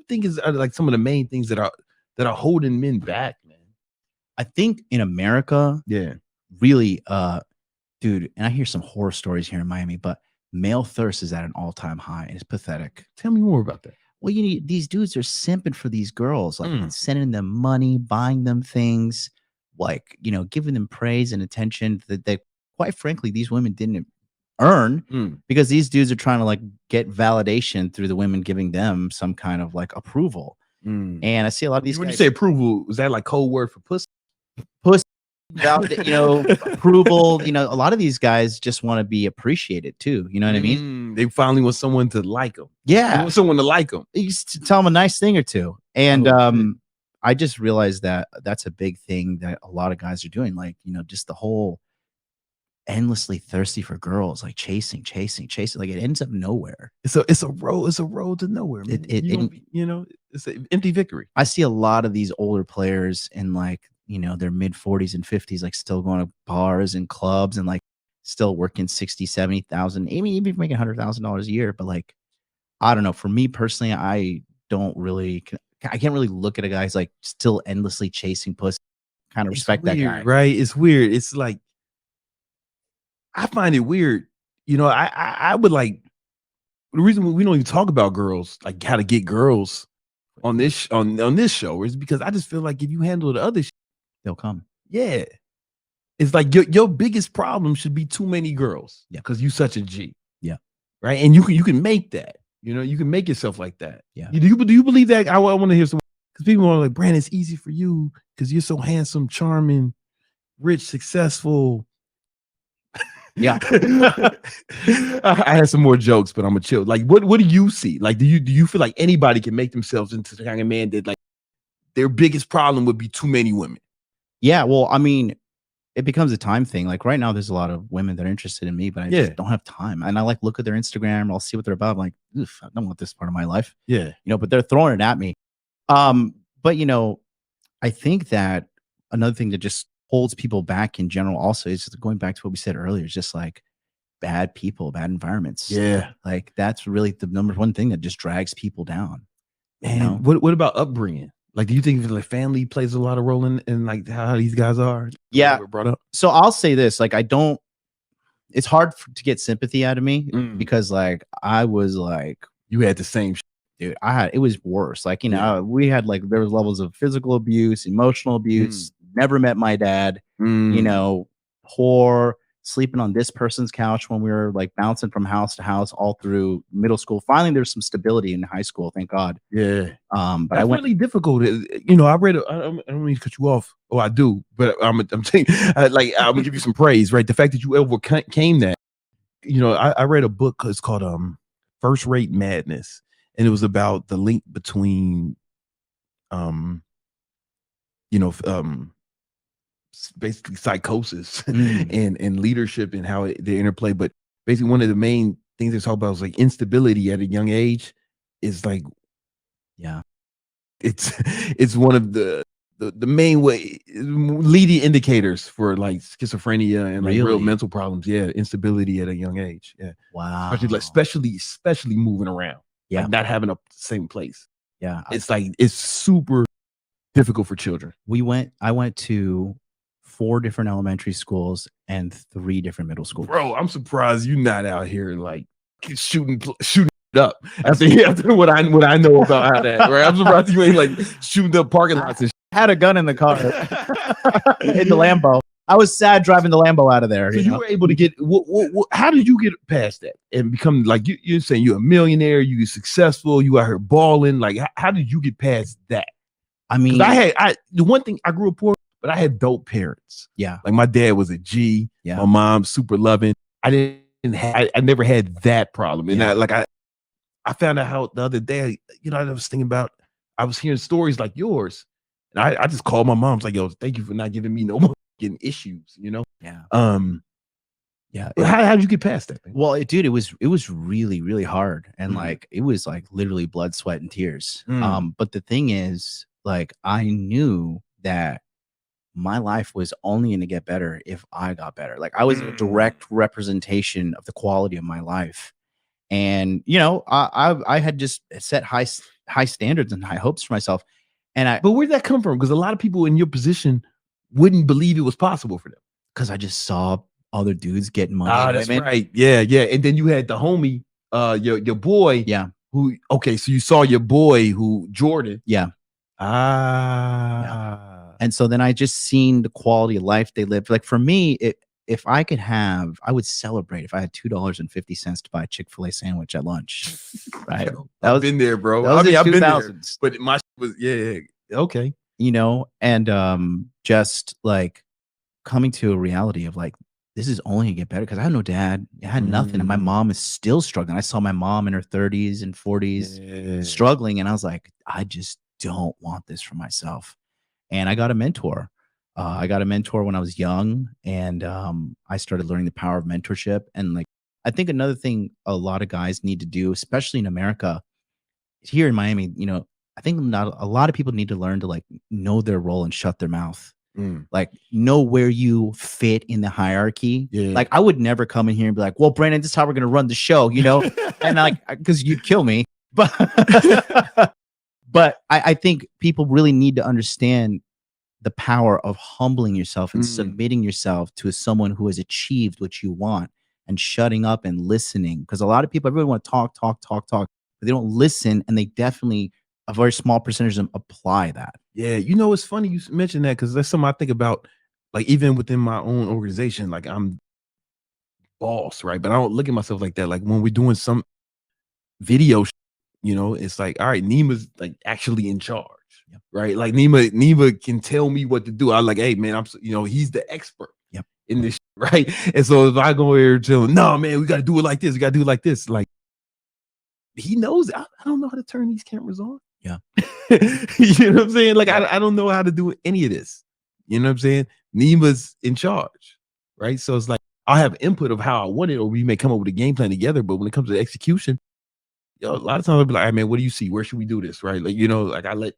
think are like some of the main things that are holding men back, man. I think in America, Yeah. really, dude, and I hear some horror stories here in Miami, but male thirst is at an all-time high, and it's pathetic. Tell me more about that. Well, these dudes are simping for these girls, like sending them money, buying them things, like, giving them praise and attention that quite frankly, these women didn't earn because these dudes are trying to like get validation through the women giving them some kind of like approval. And I see a lot of these When guys. you say approval, was that like code word for pussy? Pussy, approval. A lot of these guys just want to be appreciated too. You know what I mean? They finally want someone to like them. Yeah, they want someone to like them. You just tell them a nice thing or two. And I just realized that that's a big thing that a lot of guys are doing. Like, just the whole endlessly thirsty for girls, like chasing. Like it ends up nowhere. It's a road to nowhere, man. It's an empty victory. I see a lot of these older players in like, their mid 40s and 50s, like still going to bars and clubs and like still working 60, 70,000, even making $100,000 a year. But like, I don't know. For me personally, I can't really look at a guy who's like still endlessly chasing pussy. Kind of respect that guy. Right. It's weird. It's like, I find it weird. I would like, the reason we don't even talk about girls, like how to get girls on this on this show, is because I just feel like if you handle the other shit, they'll come. Yeah. It's like your biggest problem should be too many girls. Yeah. Because you such a G. Yeah. Right. And you can make that. You can make yourself like that. Yeah. Do you believe that? I want to hear some, because people are like, Brandon, it's easy for you because you're so handsome, charming, rich, successful. Yeah. I had some more jokes, but I'm gonna chill. Like, what do you see? Like, do you feel like anybody can make themselves into the kind of man that like their biggest problem would be too many women? Yeah, well, I mean, it becomes a time thing. Like right now, there's a lot of women that are interested in me, but I just don't have time. And I like look at their Instagram, I'll see what they're about. I'm like, oof, I don't want this part of my life. Yeah. But they're throwing it at me. But I think that another thing that just holds people back in general also is just going back to what we said earlier, is just like bad people, bad environments. Yeah. Like that's really the number one thing that just drags people down. And what about upbringing? Like, do you think like family plays a lot of role in like how these guys are? Yeah. Brought up. So I'll say this, like, it's hard to get sympathy out of me because like, I was like, you had the same dude, it was worse. Like, we had like, there was levels of physical abuse, emotional abuse, never met my dad, whore, sleeping on this person's couch when we were like bouncing from house to house all through middle school. Finally, there's some stability in high school, thank God. Yeah. But that's really difficult. I read I don't mean to cut you off. Oh, I do, but I'm saying like I'm gonna give you some praise, right? The fact that you overcame that. I read a book. It's called First Rate Madness, and it was about the link between basically psychosis and leadership and how they interplay. But basically one of the main things they talk about is like instability at a young age is like, yeah, it's one of the main leading indicators for like schizophrenia and like real mental problems. Yeah. Instability at a young age. Yeah. Wow. Especially moving around. Yeah. Like not having a same place. Yeah. It's super difficult for children. I went to 4 different elementary schools and 3 different middle schools. Bro, I'm surprised you're not out here like shooting it up after what I know about how that. Right? I'm surprised you ain't like shooting up parking lots and shit. I had a gun in the car in the Lambo. I was sad driving the Lambo out of there. So you were able to get how did you get past that and become like you're saying you're a millionaire, you're successful, you out here balling? Like how did you get past that? I mean, the one thing, I grew up poor, but I had dope parents. Yeah. Like my dad was a G. Yeah. My mom super loving. I never had that problem. And I found out how the other day, I was thinking about, I was hearing stories like yours. And I just called my mom. I was like, yo, thank you for not giving me no more issues, Yeah. Yeah. How did you get past that? Well, dude, it was really, really hard. And like, it was like literally blood, sweat, and tears. But the thing is, like, I knew that my life was only going to get better if I got better. Like I was a direct representation of the quality of my life. And, I had just set high high standards and high hopes for myself. And but where'd that come from? Because a lot of people in your position wouldn't believe it was possible for them. Because I just saw other dudes getting money. Ah, that's right. Yeah, yeah. And then you had the homie, your boy. Yeah. Who? Okay, so you saw your boy who Jordan. Yeah. Ah. Yeah. And so then I just seen the quality of life they lived. Like for me, if I could have, I would celebrate if I had $2.50 to buy a Chick-fil-A sandwich at lunch. Right. I've been there, bro. I mean, I've been there, but my was okay. You know, and just like coming to a reality of like, this is only gonna get better because I had no dad. I had nothing. And my mom is still struggling. I saw my mom in her 30s and 40s struggling. And I was like, I just don't want this for myself. And I got a mentor. I got a mentor when I was young, and I started learning the power of mentorship. And like, I think another thing a lot of guys need to do, especially in America, here in Miami, you know, I think not a lot of people need to learn to like know their role and shut their mouth. Like know where you fit in the hierarchy. Like I would never come in here and be like, well, Brandon, this is how we're gonna run the show, you know, and like because you'd kill me. But but I think people really need to understand the power of humbling yourself and submitting yourself to someone who has achieved what you want and shutting up and listening. Because a lot of people, everyone want to talk, but they don't listen, and they definitely, a very small percentage of them apply that. Yeah, you know, it's funny you mentioned that because that's something I think about, like even within my own organization, like I'm boss, right? But I don't look at myself like that. Like when we're doing some video, you know, it's like, all right, Nima's like actually in charge, right? Like Nima can tell me what to do. I'm like, hey man, he's the expert in this, right? And so if I go here and tell him, no man, we got to do it like this, we got to do it like this, like he knows. I don't know how to turn these cameras on. Yeah. You know what I'm saying? Like, I don't know how to do any of this. You know what I'm saying? Nima's in charge, right? So it's like, I'll have input of how I want it, or we may come up with a game plan together. But when it comes to execution, a lot of times I'll be like, hey, man, what do you see? Where should we do this? Right? Like, you know, like I let.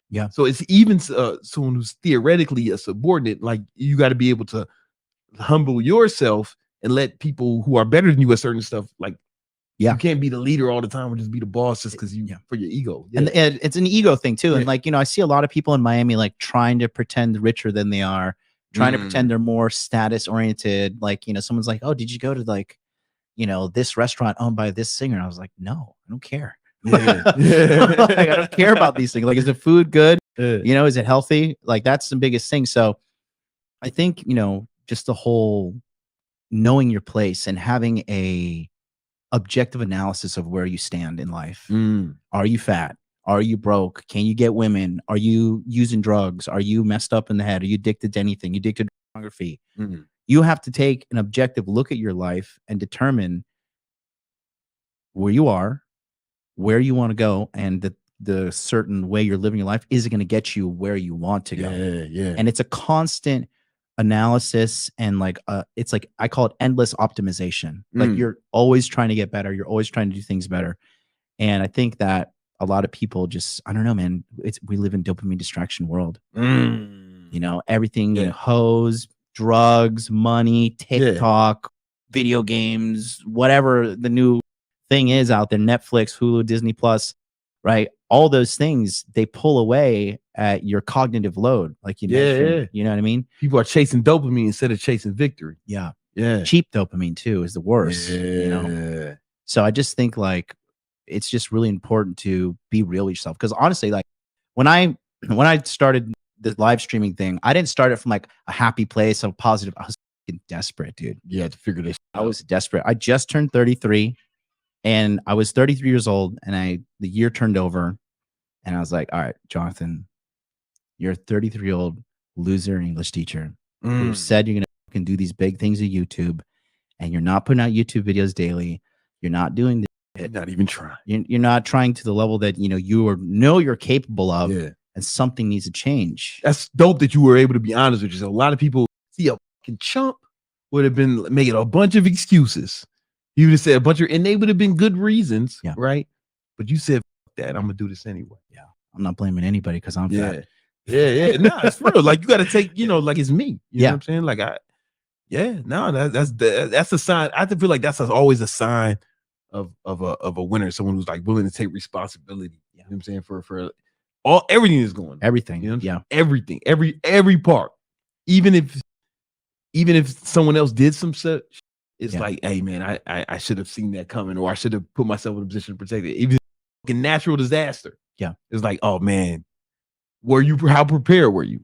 Yeah. So it's even someone who's theoretically a subordinate, like you got to be able to humble yourself and let people who are better than you at certain stuff, like, you can't be the leader all the time or just be the boss just because for your ego. And it's an ego thing too. And like, you know, I see a lot of people in Miami like trying to pretend richer than they are, trying to pretend they're more status oriented. Like, you know, someone's like, oh, did you go to like, you know, this restaurant owned by this singer? And I was like, no, I don't care. Like, I don't care about these things. Like, is the food good? You know, is it healthy? Like, that's the biggest thing. So I think, you know, just the whole knowing your place and having a objective analysis of where you stand in life. Are you fat? Are you broke? Can you get women? Are you using drugs? Are you messed up in the head? Are you addicted to anything? You addicted to pornography? You have to take an objective look at your life and determine where you are, where you want to go, and the certain way you're living your life is going to get you where you want to go. And it's a constant analysis, and like it's like I call it endless optimization. Like you're always trying to get better, you're always trying to do things better. And I think that a lot of people just, I don't know, man, we live in dopamine distraction world. You know, everything, you know, hoes, drugs, money, TikTok, video games, whatever the new thing is out there, Netflix, Hulu, Disney Plus, right? All those things, they pull away at your cognitive load, like you mentioned. You know what I mean? People are chasing dopamine instead of chasing victory. Yeah. Cheap dopamine too is the worst. You know? So I just think like it's just really important to be real with yourself. Because honestly, like when I started the live streaming thing, I didn't start it from like a happy place of positive. I was desperate, dude. Yeah, to figure this out. I was desperate. I just turned 33. And I was 33 years old, and the year turned over, and I was like, all right, Jonathan, you're a 33-year-old loser English teacher who said you're going to do these big things on YouTube, and you're not putting out YouTube videos daily. You're not doing this. You're not even trying. You're not trying to the level that, you know, you're capable of, and something needs to change. That's dope that you were able to be honest with yourself. A lot of people see a fucking chump would have been making a bunch of excuses. You would have said a bunch of, and they would have been good reasons, right? But you said, that I'm gonna do this anyway. Yeah, I'm not blaming anybody because I'm fat. No, it's real. Like you got to take, you know, like it's me. You know what I'm saying? Like that's a sign. I feel like that's always a sign of a winner, someone who's like willing to take responsibility know what I'm saying? For all everything is going. Everything. You know what I'm Yeah. saying? Everything. Every part. Even if someone else did some such, it's like, hey man, I should have seen that coming, or I should have put myself in a position to protect it. Even a natural disaster. Yeah. It's like, oh man, how prepared were you?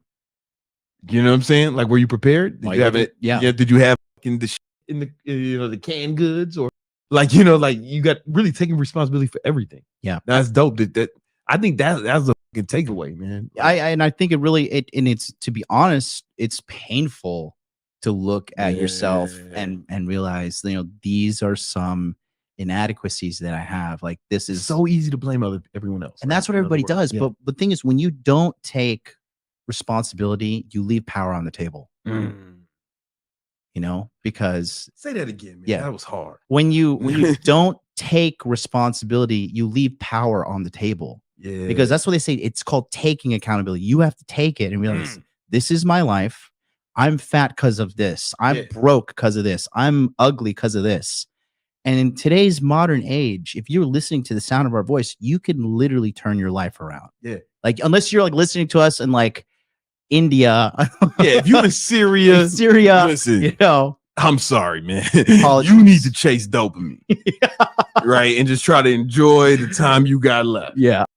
You know what I'm saying? Like, were you prepared? Did you have it? Yeah. Did you have in the the canned goods, or like, you got really taking responsibility for everything. Yeah. That's dope. That I think that's a fucking takeaway, man. Like, I think it really and it's, to be honest, it's painful to look at yourself and realize, these are some inadequacies that I have. Like, this is so easy to blame everyone else. And that's what everybody does. Yeah. But the thing is, when you don't take responsibility, you leave power on the table. Because say that again, man. Yeah. That was hard. When you don't take responsibility, you leave power on the table. Yeah. Because that's what they say. It's called taking accountability. You have to take it and realize this is my life. I'm fat because of this. I'm broke because of this. I'm ugly because of this. And in today's modern age, if you're listening to the sound of our voice, you can literally turn your life around. Yeah. Like, unless you're like listening to us in like India. If you're in Syria, listen, I'm sorry, man. You need to chase dopamine. Right? And just try to enjoy the time you got left. Yeah.